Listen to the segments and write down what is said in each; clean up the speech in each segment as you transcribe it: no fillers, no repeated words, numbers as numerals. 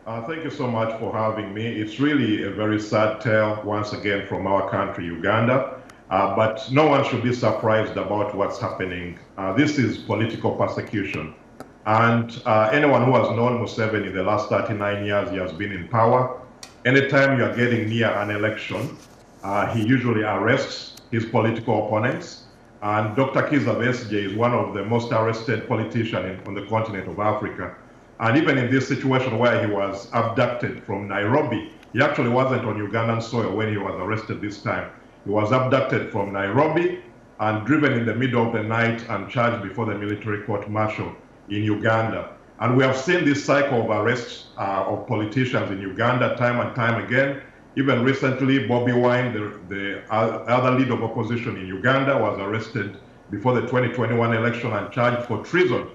Thank you so much for having me. It's really a very sad tale, once again, from our country, Uganda. But no one should be surprised about what's happening. This is political persecution. And anyone who has known Museveni the last 39 years, he has been in power. Anytime you are getting near an election, he usually arrests his political opponents. And Dr. Kizza Besigye is one of the most arrested politicians on the continent of Africa. And even in this situation where he was abducted from Nairobi, he actually wasn't on Ugandan soil when he was arrested this time. He was abducted from Nairobi and driven in the middle of the night and charged before the military court-martial in Uganda. And we have seen this cycle of arrests of politicians in Uganda time and time again. Even recently, Bobi Wine, the other leader of opposition in Uganda, was arrested before the 2021 election and charged for treason,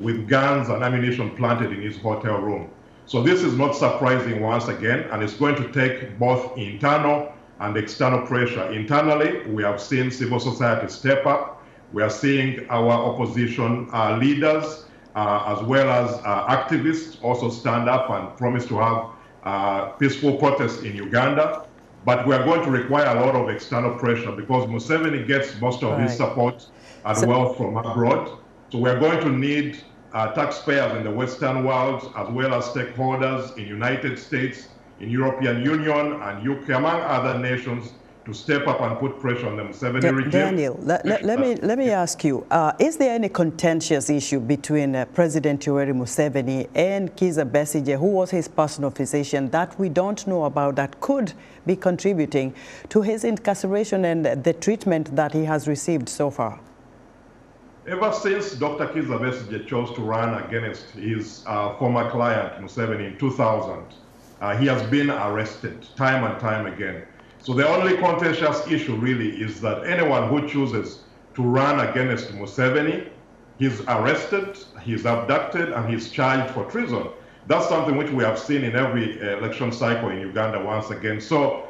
with guns and ammunition planted in his hotel room. So this is not surprising once again, and it's going to take both internal and external pressure. Internally, we have seen civil society step up. We are seeing our opposition leaders, as well as activists, also stand up and promise to have peaceful protests in Uganda. But we are going to require a lot of external pressure because Museveni gets most of his support and wealth from abroad. So we are going to need taxpayers in the Western world, as well as stakeholders in United States, in European Union and UK, among other nations, to step up and put pressure on the Museveni regime. Daniel, let me ask you, is there any contentious issue between President Yoweri Museveni and Kizza Besigye, who was his personal physician, that we don't know about that could be contributing to his incarceration and the treatment that he has received so far? Ever since Dr. Kizza Besigye chose to run against his former client, Museveni, in 2000, he has been arrested time and time again. So the only contentious issue really is that anyone who chooses to run against Museveni, he's arrested, he's abducted, and he's charged for treason. That's something which we have seen in every election cycle in Uganda once again. So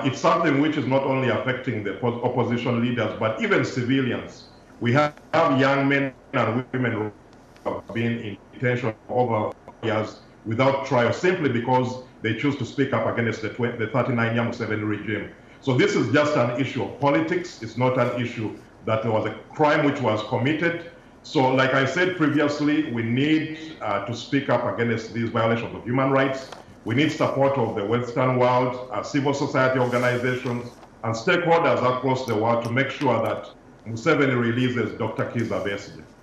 it's something which is not only affecting the opposition leaders, but even civilians. We have young men and women who have been in detention over years without trial simply because they choose to speak up against the 39-year Museveni regime. So this is just an issue of politics. It's not an issue that there was a crime which was committed. So like I said previously, we need to speak up against these violations of human rights. We need support of the Western world, civil society organizations, and stakeholders across the world to make sure that Museveni releases Dr. Kizza Besigye.